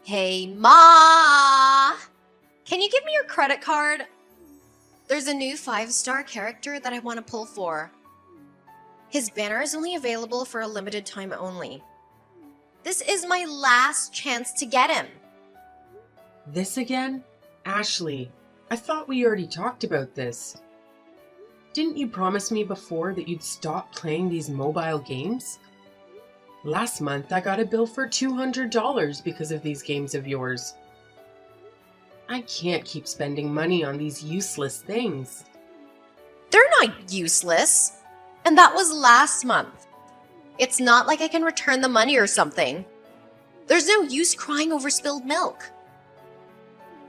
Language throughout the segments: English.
Hey, Ma! Can you give me your credit card? There's a new 5-star character that I want to pull for. His banner is only available for a limited time only. This is my last chance to get him. This again? Ashley, I thought we already talked about this. Didn't you promise me before that you'd stop playing these mobile games? Last month I got a bill for $200 because of these games of yours. I can't keep spending money on these useless things. They're not useless. And that was last month. It's not like I can return the money or something. There's no use crying over spilled milk.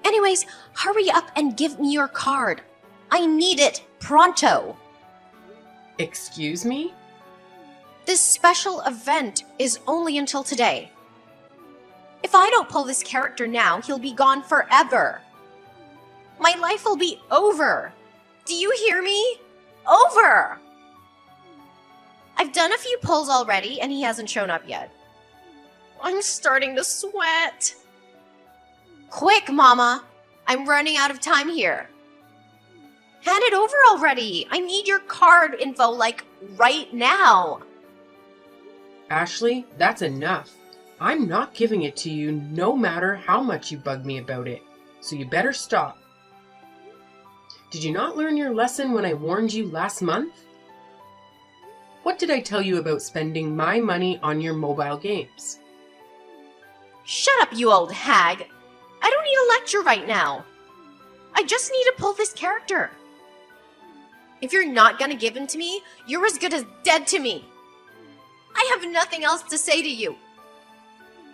Anyways, hurry up and give me your card. I need it pronto. Excuse me? This special event is only until today. If I don't pull this character now, he'll be gone forever. My life will be over. Do you hear me? Over! I've done a few pulls already and he hasn't shown up yet. I'm starting to sweat. Quick, Mama. I'm running out of time here. Hand it over already. I need your card info, like, right now. Ashley, that's enough. I'm not giving it to you no matter how much you bug me about it, so you better stop. Did you not learn your lesson when I warned you last month? What did I tell you about spending my money on your mobile games? Shut up, you old hag. I don't need a lecture right now. I just need to pull this character. If you're not gonna give him to me, you're as good as dead to me. I have nothing else to say to you.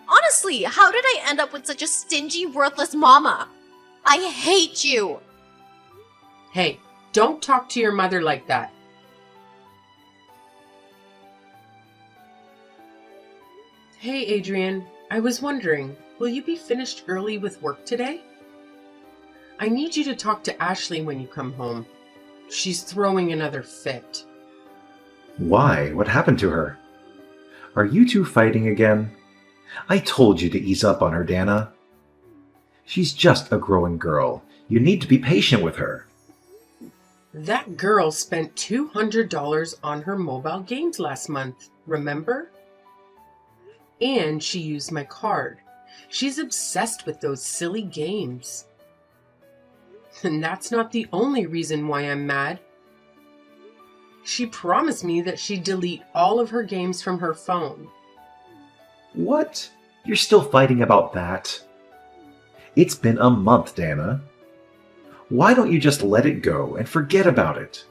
Honestly, how did I end up with such a stingy, worthless mama? I hate you. Hey, don't talk to your mother like that. Hey, Adrian, I was wondering, will you be finished early with work today? I need you to talk to Ashley when you come home. She's throwing another fit. Why? What happened to her? Are you two fighting again? I told you to ease up on her, Dana. She's just a growing girl. You need to be patient with her. That girl spent $200 on her mobile games last month, remember? And she used my card. She's obsessed with those silly games. And that's not the only reason why I'm mad. She promised me that she'd delete all of her games from her phone. What? You're still fighting about that? It's been a month, Dana. Why don't you just let it go and forget about it?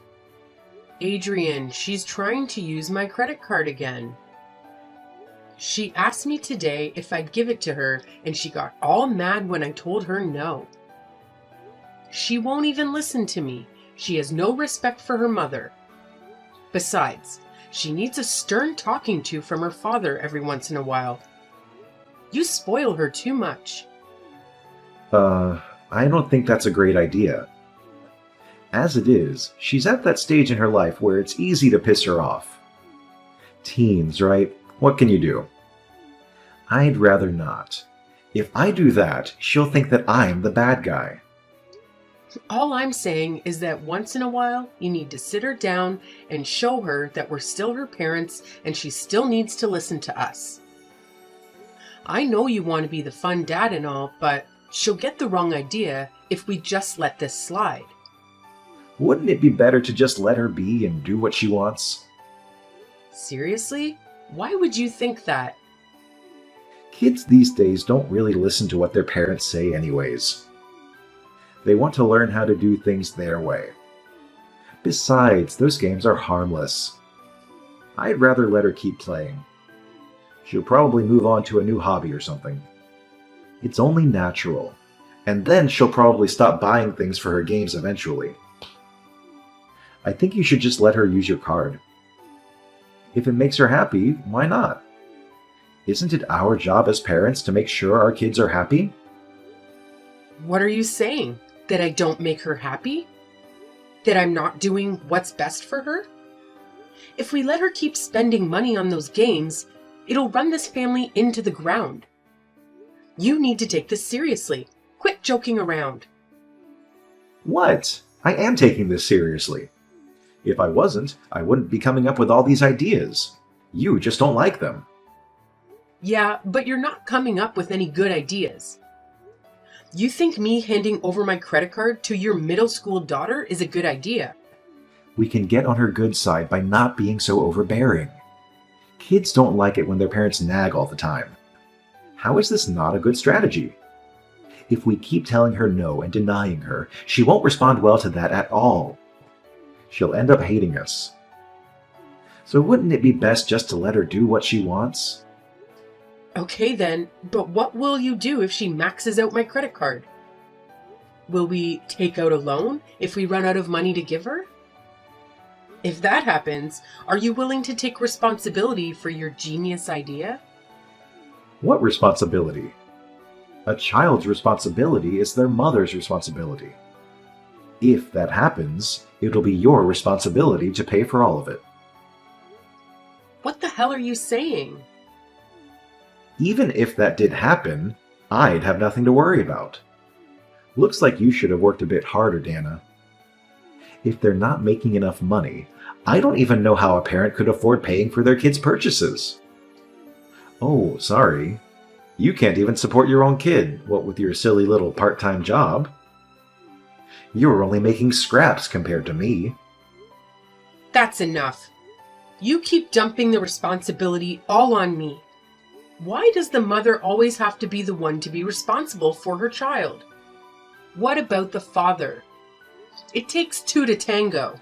Adrian, she's trying to use my credit card again. She asked me today if I'd give it to her, and she got all mad when I told her no. She won't even listen to me. She has no respect for her mother. Besides, she needs a stern talking to from her father every once in a while. You spoil her too much. I don't think that's a great idea. As it is, she's at that stage in her life where it's easy to piss her off. Teens, right? What can you do? I'd rather not. If I do that, she'll think that I'm the bad guy. All I'm saying is that once in a while, you need to sit her down and show her that we're still her parents and she still needs to listen to us. I know you want to be the fun dad and all, but she'll get the wrong idea if we just let this slide. Wouldn't it be better to just let her be and do what she wants? Seriously? Why would you think that? Kids these days don't really listen to what their parents say anyways. They want to learn how to do things their way. Besides, those games are harmless. I'd rather let her keep playing. She'll probably move on to a new hobby or something. It's only natural. And then she'll probably stop buying things for her games eventually. I think you should just let her use your card. If it makes her happy, why not? Isn't it our job as parents to make sure our kids are happy? What are you saying? That I don't make her happy? That I'm not doing what's best for her? If we let her keep spending money on those games, it'll run this family into the ground. You need to take this seriously. Quit joking around. What? I am taking this seriously. If I wasn't, I wouldn't be coming up with all these ideas. You just don't like them. Yeah, but you're not coming up with any good ideas. You think me handing over my credit card to your middle school daughter is a good idea? We can get on her good side by not being so overbearing. Kids don't like it when their parents nag all the time. How is this not a good strategy? If we keep telling her no and denying her, she won't respond well to that at all. She'll end up hating us. So wouldn't it be best just to let her do what she wants? Okay then, but what will you do if she maxes out my credit card? Will we take out a loan if we run out of money to give her? If that happens, are you willing to take responsibility for your genius idea? What responsibility? A child's responsibility is their mother's responsibility. If that happens, it'll be your responsibility to pay for all of it. What the hell are you saying? Even if that did happen, I'd have nothing to worry about. Looks like you should have worked a bit harder, Dana. If they're not making enough money, I don't even know how a parent could afford paying for their kids' purchases. Oh, sorry. You can't even support your own kid, what with your silly little part-time job. You're only making scraps compared to me. That's enough. You keep dumping the responsibility all on me. Why does the mother always have to be the one to be responsible for her child? What about the father? It takes two to tango.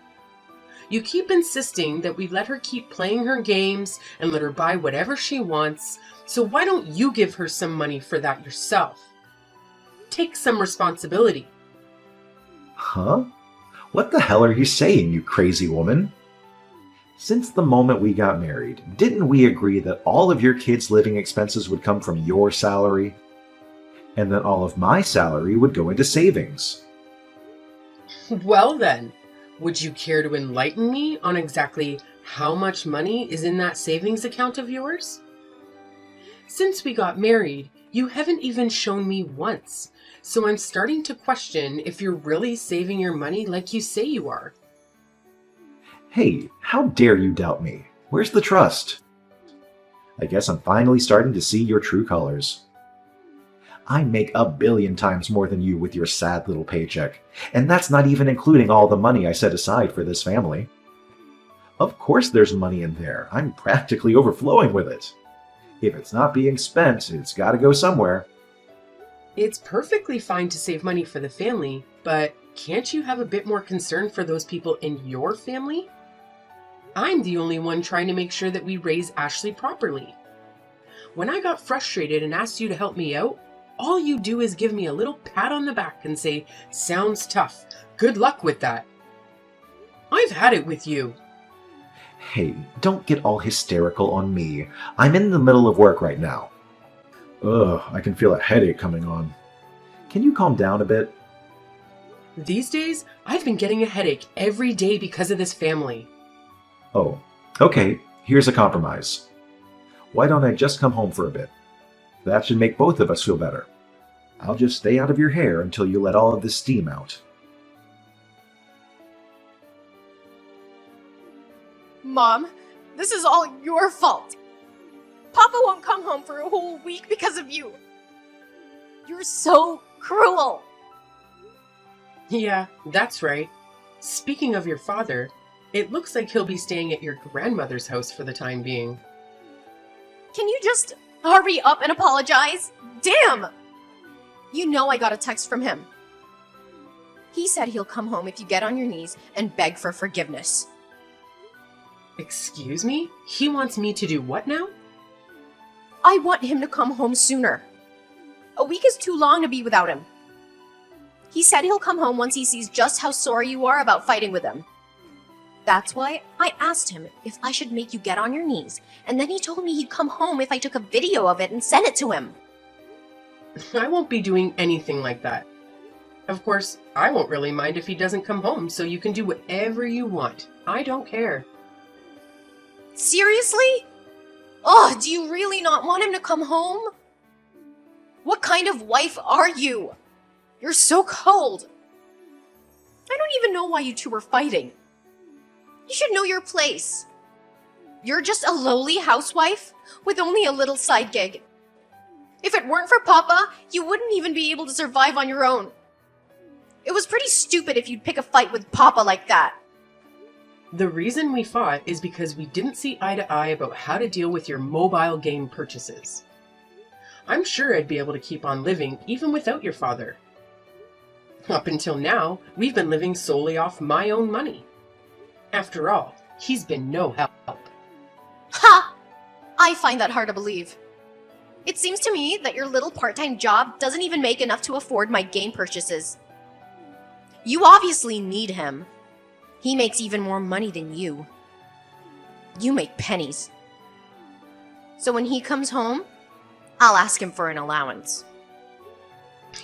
You keep insisting that we let her keep playing her games and let her buy whatever she wants, so why don't you give her some money for that yourself? Take some responsibility. Huh? What the hell are you saying, you crazy woman? Since the moment we got married, didn't we agree that all of your kids' living expenses would come from your salary? And that all of my salary would go into savings? Well then, would you care to enlighten me on exactly how much money is in that savings account of yours? Since we got married, you haven't even shown me once, so I'm starting to question if you're really saving your money like you say you are. Hey, how dare you doubt me? Where's the trust? I guess I'm finally starting to see your true colors. I make 1 billion times more than you with your sad little paycheck, and that's not even including all the money I set aside for this family. Of course there's money in there. I'm practically overflowing with it. If it's not being spent, it's gotta go somewhere. It's perfectly fine to save money for the family, but can't you have a bit more concern for those people in your family? I'm the only one trying to make sure that we raise Ashley properly. When I got frustrated and asked you to help me out, all you do is give me a little pat on the back and say, "Sounds tough. Good luck with that." I've had it with you. Hey, don't get all hysterical on me. I'm in the middle of work right now. Ugh, I can feel a headache coming on. Can you calm down a bit? These days, I've been getting a headache every day because of this family. Oh, okay, here's a compromise. Why don't I just come home for a bit? That should make both of us feel better. I'll just stay out of your hair until you let all of this steam out. Mom, this is all your fault. Papa won't come home for a whole week because of you. You're so cruel. Yeah, that's right. Speaking of your father, it looks like he'll be staying at your grandmother's house for the time being. Can you just hurry up and apologize? Damn! You know I got a text from him. He said he'll come home if you get on your knees and beg for forgiveness. Excuse me? He wants me to do what now? I want him to come home sooner. A week is too long to be without him. He said he'll come home once he sees just how sorry you are about fighting with him. That's why I asked him if I should make you get on your knees, and then he told me he'd come home if I took a video of it and sent it to him. I won't be doing anything like that. Of course, I won't really mind if he doesn't come home, so you can do whatever you want. I don't care. Seriously? Oh, do you really not want him to come home? What kind of wife are you? You're so cold. I don't even know why you two were fighting. You should know your place. You're just a lowly housewife with only a little side gig. If it weren't for Papa, you wouldn't even be able to survive on your own. It was pretty stupid if you'd pick a fight with Papa like that. The reason we fought is because we didn't see eye to eye about how to deal with your mobile game purchases. I'm sure I'd be able to keep on living even without your father. Up until now, we've been living solely off my own money. After all, he's been no help. Ha! I find that hard to believe. It seems to me that your little part-time job doesn't even make enough to afford my game purchases. You obviously need him. He makes even more money than you. You make pennies. So when he comes home, I'll ask him for an allowance.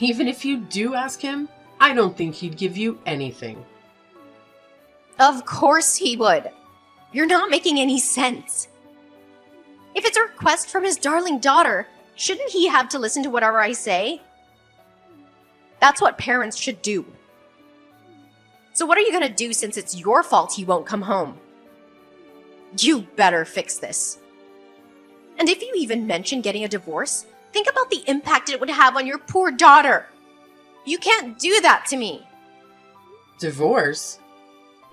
Even if you do ask him, I don't think he'd give you anything. Of course he would. You're not making any sense. If it's a request from his darling daughter, shouldn't he have to listen to whatever I say? That's what parents should do. So what are you gonna do since it's your fault he won't come home? You better fix this. And if you even mention getting a divorce, think about the impact it would have on your poor daughter. You can't do that to me. Divorce?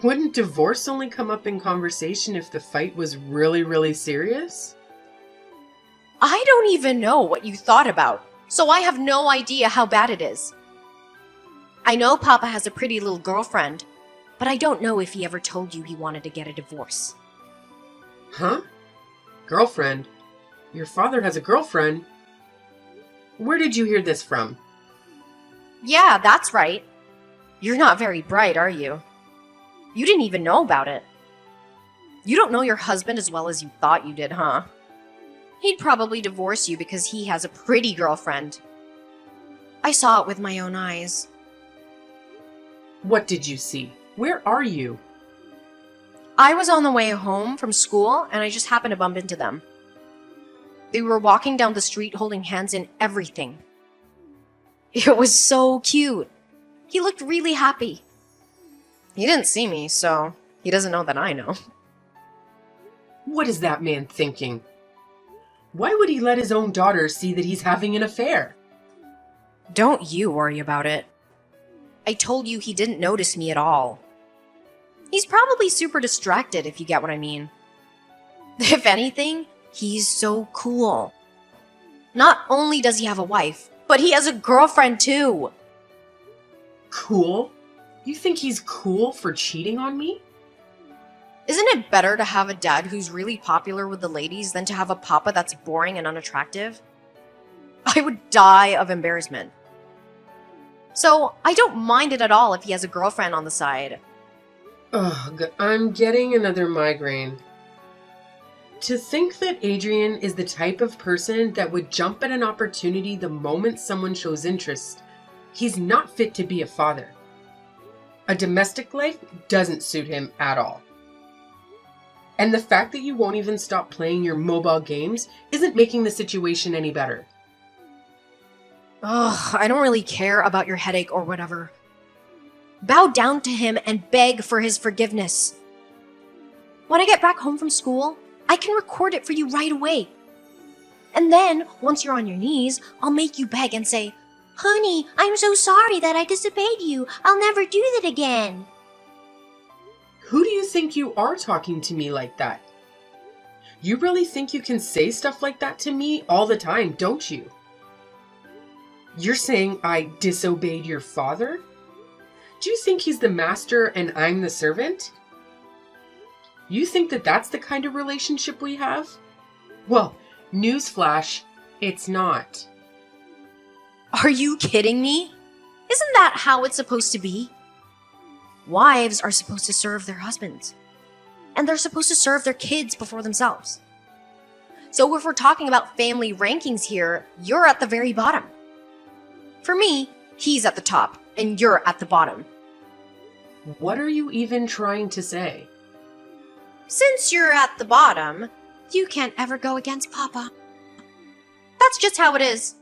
Wouldn't divorce only come up in conversation if the fight was really, really serious? I don't even know what you thought about, so I have no idea how bad it is. I know Papa has a pretty little girlfriend, but I don't know if he ever told you he wanted to get a divorce. Huh? Girlfriend? Your father has a girlfriend? Where did you hear this from? Yeah, that's right. You're not very bright, are you? You didn't even know about it. You don't know your husband as well as you thought you did, huh? He'd probably divorce you because he has a pretty girlfriend. I saw it with my own eyes. What did you see? Where are you? I was on the way home from school and I just happened to bump into them. They were walking down the street holding hands and everything. It was so cute. He looked really happy. He didn't see me, so he doesn't know that I know. What is that man thinking? Why would he let his own daughter see that he's having an affair? Don't you worry about it. I told you he didn't notice me at all. He's probably super distracted, if you get what I mean. If anything, he's so cool. Not only does he have a wife, but he has a girlfriend too. Cool? You think he's cool for cheating on me? Isn't it better to have a dad who's really popular with the ladies than to have a papa that's boring and unattractive? I would die of embarrassment. So I don't mind it at all if he has a girlfriend on the side. Ugh, I'm getting another migraine. To think that Adrian is the type of person that would jump at an opportunity the moment someone shows interest, he's not fit to be a father. A domestic life doesn't suit him at all. And the fact that you won't even stop playing your mobile games isn't making the situation any better. Ugh, I don't really care about your headache or whatever. Bow down to him and beg for his forgiveness. When I get back home from school, I can record it for you right away. And then, once you're on your knees, I'll make you beg and say, "Honey, I'm so sorry that I disobeyed you. I'll never do that again." Who do you think you are talking to me like that? You really think you can say stuff like that to me all the time, don't you? You're saying I disobeyed your father? Do you think he's the master and I'm the servant? You think that that's the kind of relationship we have? Well, newsflash, it's not. Are you kidding me? Isn't that how it's supposed to be? Wives are supposed to serve their husbands. And they're supposed to serve their kids before themselves. So if we're talking about family rankings here, you're at the very bottom. For me, he's at the top, and you're at the bottom. What are you even trying to say? Since you're at the bottom, you can't ever go against Papa. That's just how it is.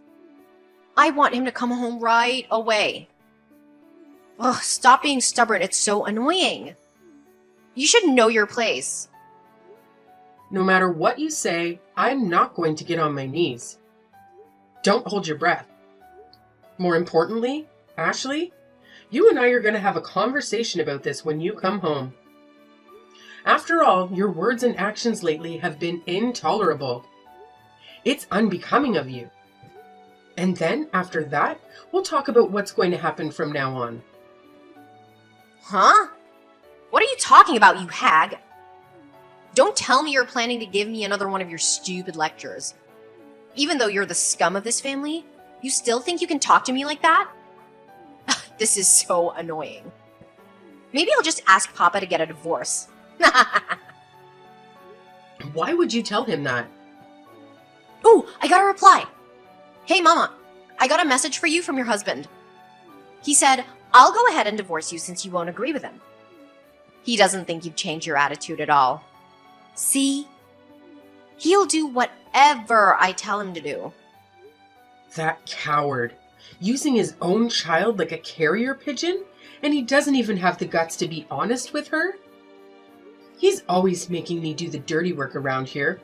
I want him to come home right away. Ugh, stop being stubborn. It's so annoying. You should know your place. No matter what you say, I'm not going to get on my knees. Don't hold your breath. More importantly, Ashley, you and I are going to have a conversation about this when you come home. After all, your words and actions lately have been intolerable. It's unbecoming of you. And then, after that, we'll talk about what's going to happen from now on. Huh? What are you talking about, you hag? Don't tell me you're planning to give me another one of your stupid lectures. Even though you're the scum of this family, you still think you can talk to me like that? This is so annoying. Maybe I'll just ask Papa to get a divorce. Why would you tell him that? Ooh, I got a reply. Hey, Mama, I got a message for you from your husband. He said, I'll go ahead and divorce you since you won't agree with him. He doesn't think you've changed your attitude at all. See? He'll do whatever I tell him to do. That coward. Using his own child like a carrier pigeon? And he doesn't even have the guts to be honest with her? He's always making me do the dirty work around here.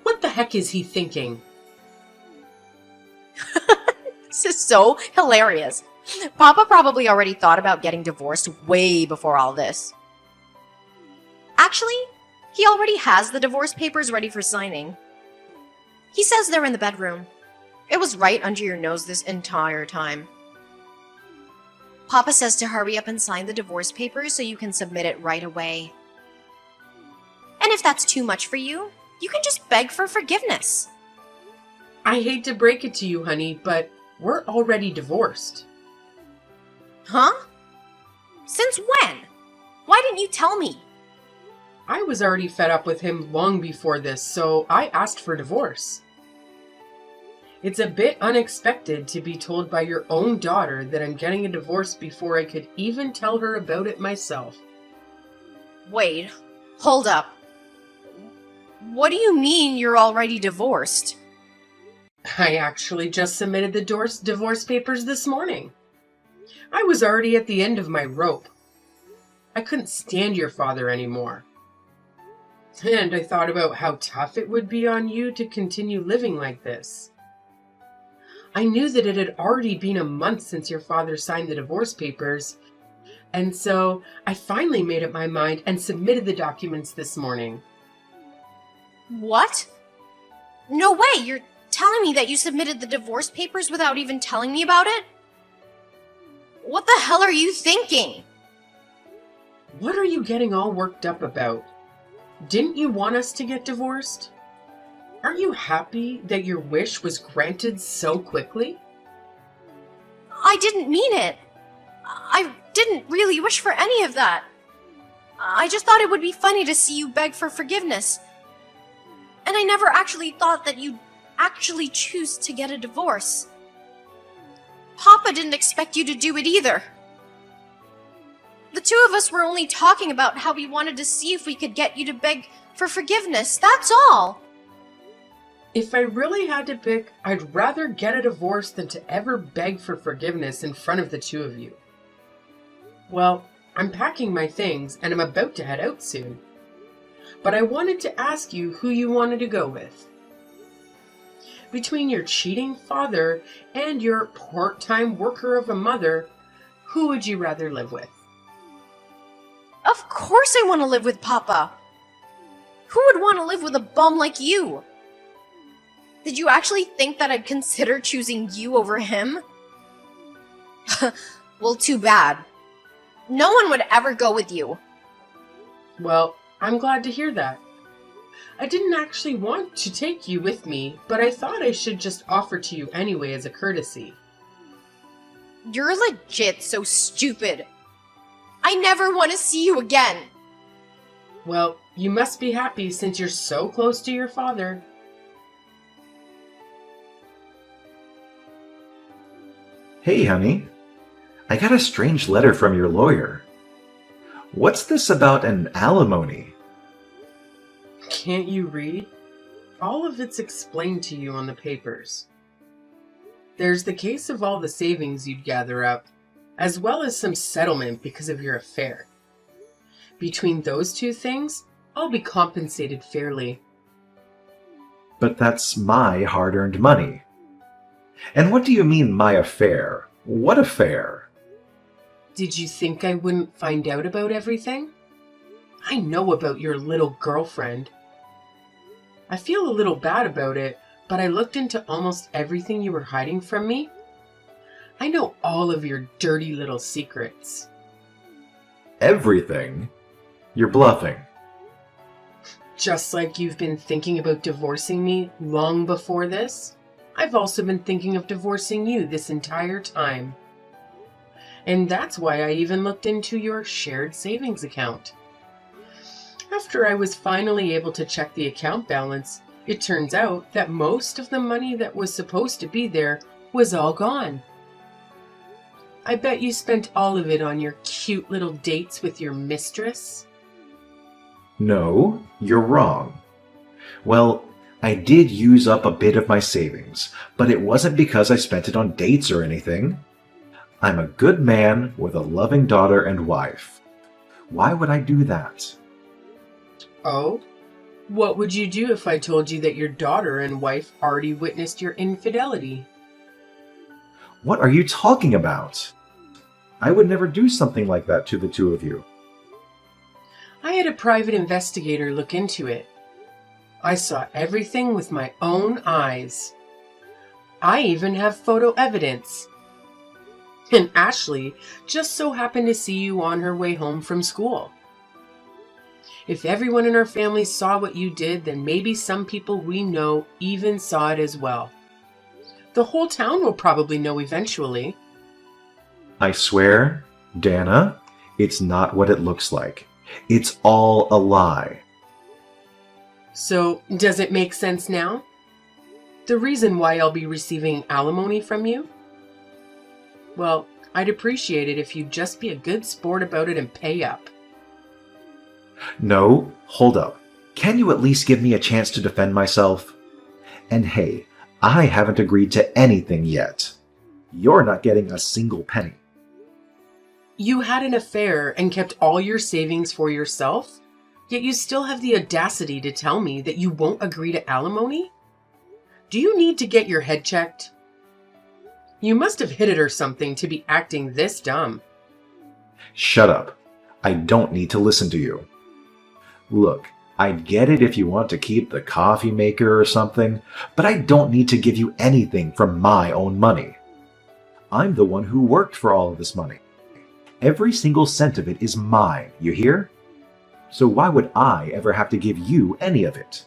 What the heck is he thinking? This is so hilarious. Papa probably already thought about getting divorced way before all this. Actually, he already has the divorce papers ready for signing. He says they're in the bedroom. It was right under your nose this entire time. Papa says to hurry up and sign the divorce papers so you can submit it right away. And if that's too much for you, you can just beg for forgiveness. I hate to break it to you, honey, but we're already divorced. Huh? Since when? Why didn't you tell me? I was already fed up with him long before this, so I asked for divorce. It's a bit unexpected to be told by your own daughter that I'm getting a divorce before I could even tell her about it myself. Wait, hold up. What do you mean you're already divorced? I actually just submitted the divorce papers this morning. I was already at the end of my rope. I couldn't stand your father anymore. And I thought about how tough it would be on you to continue living like this. I knew that it had already been a month since your father signed the divorce papers, and so I finally made up my mind and submitted the documents this morning. What? No way, you're telling me that you submitted the divorce papers without even telling me about it? What the hell are you thinking? What are you getting all worked up about? Didn't you want us to get divorced? Aren't you happy that your wish was granted so quickly? I didn't mean it. I didn't really wish for any of that. I just thought it would be funny to see you beg for forgiveness. And I never actually thought that you'd actually choose to get a divorce. Papa didn't expect you to do it either. The two of us were only talking about how we wanted to see if we could get you to beg for forgiveness, that's all. If I really had to pick, I'd rather get a divorce than to ever beg for forgiveness in front of the two of you. Well, I'm packing my things and I'm about to head out soon. But I wanted to ask you who you wanted to go with. Between your cheating father and your part-time worker of a mother, who would you rather live with? Of course I want to live with Papa. Who would want to live with a bum like you? Did you actually think that I'd consider choosing you over him? Well, too bad. No one would ever go with you. Well, I'm glad to hear that. I didn't actually want to take you with me, but I thought I should just offer to you anyway as a courtesy. You're legit so stupid. I never want to see you again. Well, you must be happy since you're so close to your father. Hey, honey. I got a strange letter from your lawyer. What's this about an alimony? Can't you read? All of it's explained to you on the papers. There's the case of all the savings you'd gather up, as well as some settlement because of your affair. Between those two things, I'll be compensated fairly. But that's my hard-earned money. And what do you mean, my affair? What affair? Did you think I wouldn't find out about everything? I know about your little girlfriend. I feel a little bad about it, but I looked into almost everything you were hiding from me. I know all of your dirty little secrets. Everything? You're bluffing. Just like you've been thinking about divorcing me long before this, I've also been thinking of divorcing you this entire time. And that's why I even looked into your shared savings account. After I was finally able to check the account balance, it turns out that most of the money that was supposed to be there was all gone. I bet you spent all of it on your cute little dates with your mistress. No, you're wrong. Well, I did use up a bit of my savings, but it wasn't because I spent it on dates or anything. I'm a good man with a loving daughter and wife. Why would I do that? Oh? What would you do if I told you that your daughter and wife already witnessed your infidelity? What are you talking about? I would never do something like that to the two of you. I had a private investigator look into it. I saw everything with my own eyes. I even have photo evidence. And Ashley just so happened to see you on her way home from school. If everyone in our family saw what you did, then maybe some people we know even saw it as well. The whole town will probably know eventually. I swear, Dana, it's not what it looks like. It's all a lie. So, does it make sense now? The reason why I'll be receiving alimony from you? Well, I'd appreciate it if you'd just be a good sport about it and pay up. No, hold up. Can you at least give me a chance to defend myself? And hey, I haven't agreed to anything yet. You're not getting a single penny. You had an affair and kept all your savings for yourself, yet you still have the audacity to tell me that you won't agree to alimony? Do you need to get your head checked? You must have hit it or something to be acting this dumb. Shut up. I don't need to listen to you. Look, I'd get it if you want to keep the coffee maker or something, but I don't need to give you anything from my own money. I'm the one who worked for all of this money. Every single cent of it is mine, you hear? So why would I ever have to give you any of it?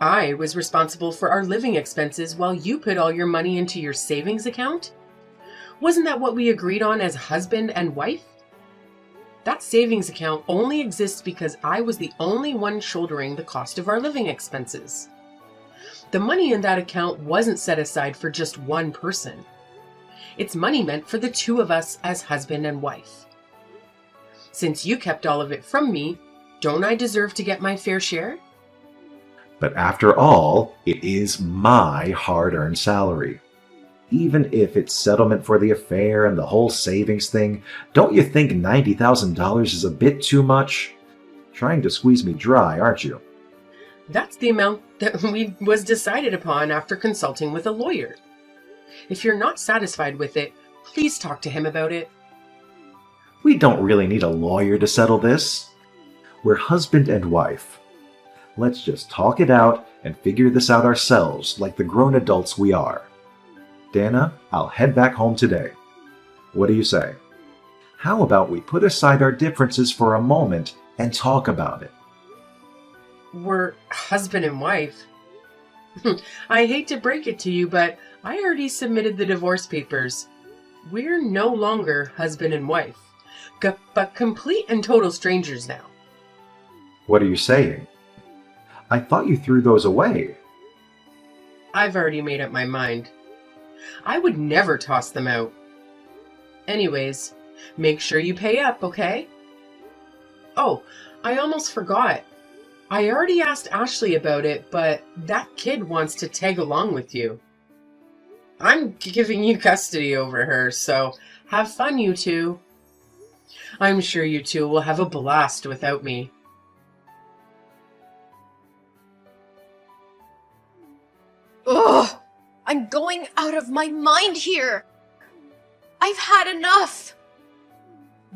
I was responsible for our living expenses while you put all your money into your savings account? Wasn't that what we agreed on as husband and wife? That savings account only exists because I was the only one shouldering the cost of our living expenses. The money in that account wasn't set aside for just one person. It's money meant for the two of us as husband and wife. Since you kept all of it from me, don't I deserve to get my fair share? But after all, it is my hard-earned salary. Even if it's settlement for the affair and the whole savings thing, don't you think $90,000 is a bit too much? Trying to squeeze me dry, aren't you? That's the amount that was decided upon after consulting with a lawyer. If you're not satisfied with it, please talk to him about it. We don't really need a lawyer to settle this. We're husband and wife. Let's just talk it out and figure this out ourselves like the grown adults we are. Dana, I'll head back home today. What do you say? How about we put aside our differences for a moment and talk about it? We're husband and wife. I hate to break it to you, but I already submitted the divorce papers. We're no longer husband and wife, but complete and total strangers now. What are you saying? I thought you threw those away. I've already made up my mind. I would never toss them out. Anyways, make sure you pay up, okay? Oh, I almost forgot. I already asked Ashley about it, but that kid wants to tag along with you. I'm giving you custody over her, so have fun, you two. I'm sure you two will have a blast without me. Ugh! I'm going out of my mind here! I've had enough!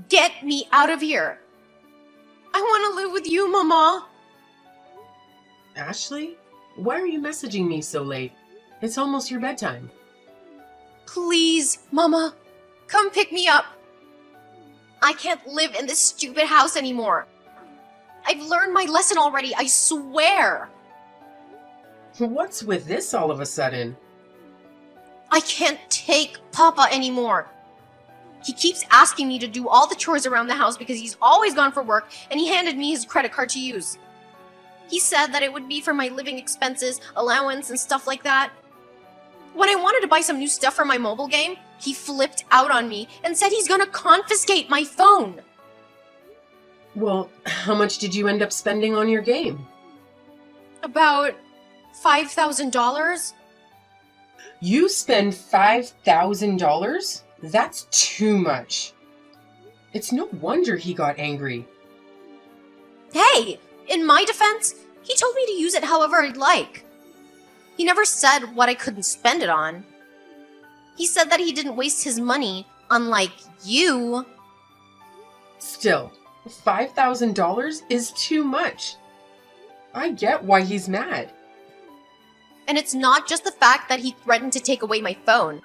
Get me out of here! I want to live with you, Mama! Ashley, why are you messaging me so late? It's almost your bedtime. Please, Mama, come pick me up. I can't live in this stupid house anymore. I've learned my lesson already, I swear. What's with this all of a sudden? I can't take Papa anymore. He keeps asking me to do all the chores around the house because he's always gone for work, and he handed me his credit card to use. He said that it would be for my living expenses, allowance, and stuff like that. When I wanted to buy some new stuff for my mobile game, he flipped out on me and said he's gonna confiscate my phone. Well, how much did you end up spending on your game? About $5,000? You spend $5,000? That's too much. It's no wonder he got angry. Hey, in my defense, he told me to use it however I'd like. He never said what I couldn't spend it on. He said that he didn't waste his money, unlike you. Still, $5,000 is too much. I get why he's mad. And it's not just the fact that he threatened to take away my phone.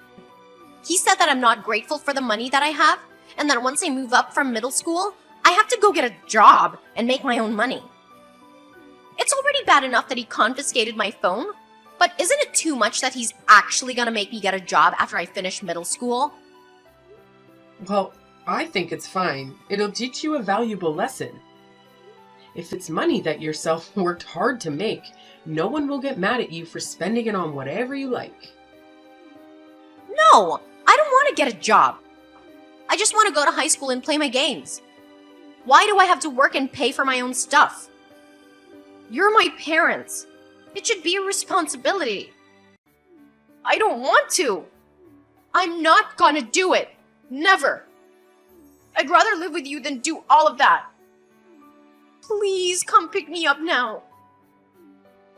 He said that I'm not grateful for the money that I have, and that once I move up from middle school, I have to go get a job and make my own money. It's already bad enough that he confiscated my phone, but isn't it too much that he's actually gonna make me get a job after I finish middle school? Well, I think it's fine. It'll teach you a valuable lesson. If it's money that yourself worked hard to make, no one will get mad at you for spending it on whatever you like. No, I don't want to get a job. I just want to go to high school and play my games. Why do I have to work and pay for my own stuff? You're my parents. It should be a responsibility. I don't want to. I'm not gonna do it. Never. I'd rather live with you than do all of that. Please come pick me up now.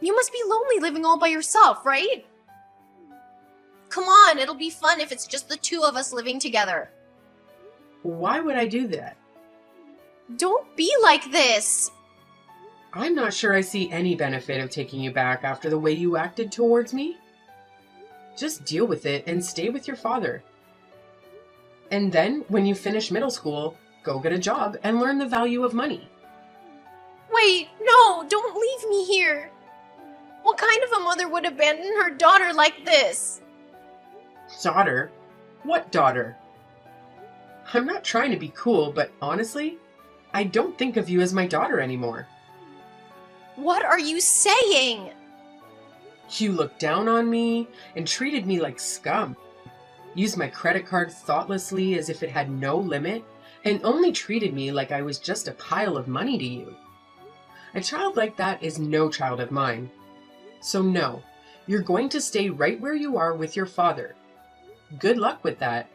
You must be lonely living all by yourself, right? Come on, it'll be fun if it's just the two of us living together. Why would I do that? Don't be like this. I'm not sure I see any benefit of taking you back after the way you acted towards me. Just deal with it and stay with your father. And then, when you finish middle school, go get a job and learn the value of money. Wait, no, don't leave me here. What kind of a mother would abandon her daughter like this? Daughter? What daughter? I'm not trying to be cool, but honestly, I don't think of you as my daughter anymore. What are you saying? You looked down on me and treated me like scum. Used my credit card thoughtlessly as if it had no limit, and only treated me like I was just a pile of money to you. A child like that is no child of mine. So no, you're going to stay right where you are with your father. Good luck with that.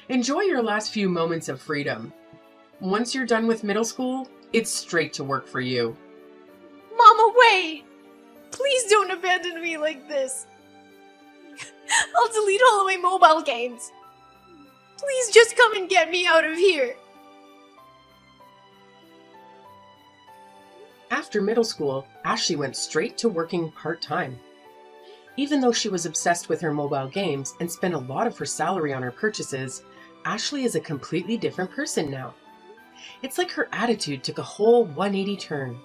Enjoy your last few moments of freedom. Once you're done with middle school, it's straight to work for you. Mama, wait! Please don't abandon me like this. I'll delete all of my mobile games. Please just come and get me out of here. After middle school, Ashley went straight to working part-time. Even though she was obsessed with her mobile games and spent a lot of her salary on her purchases, Ashley is a completely different person now. It's like her attitude took a whole 180 turn.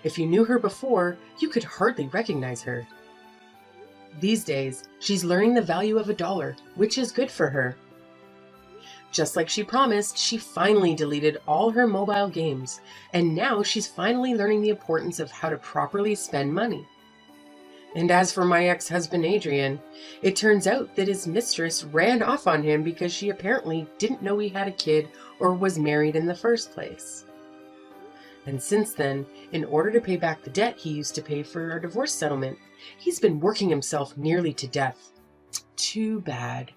If you knew her before, you could hardly recognize her. These days, she's learning the value of $1, which is good for her. Just like she promised, she finally deleted all her mobile games, and now she's finally learning the importance of how to properly spend money. And as for my ex-husband Adrian, it turns out that his mistress ran off on him because she apparently didn't know he had a kid or was married in the first place. And since then, in order to pay back the debt he used to pay for our divorce settlement, he's been working himself nearly to death. too bad.